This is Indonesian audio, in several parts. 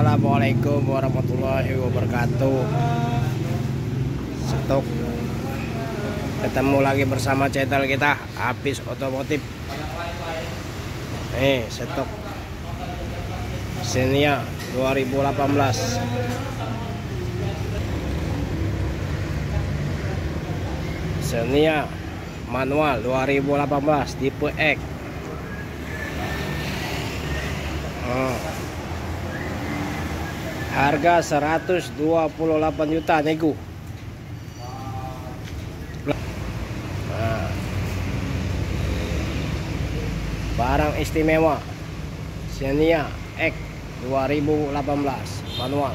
Assalamualaikum warahmatullahi wabarakatuh. Stok ketemu lagi bersama channel kita Apis Otomotif. Stok Xenia 2018. Xenia manual 2018 tipe X. Harga 128 juta nego. Barang istimewa Xenia X 2018 manual.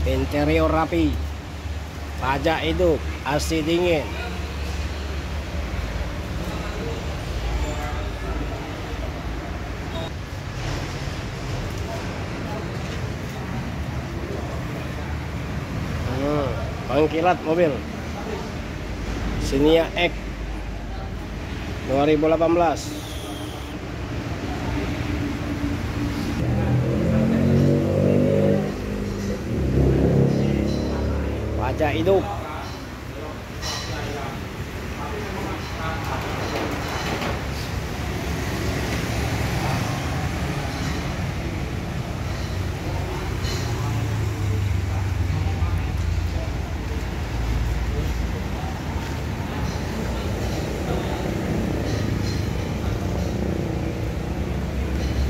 Interior rapi, pajak hidup, AC dingin. Pengkilat mobil Xenia X 2018. Pajak hidup.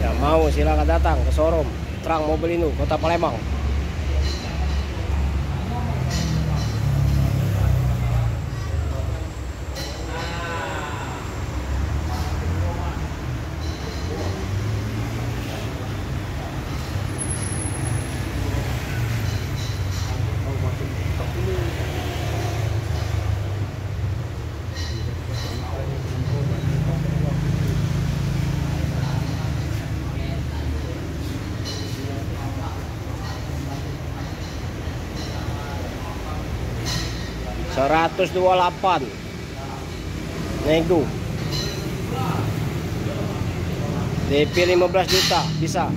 Yang mau silakan datang ke showroom Truk Mobilindo Kota Palembang. $128 nego, DP 15 juta bisa.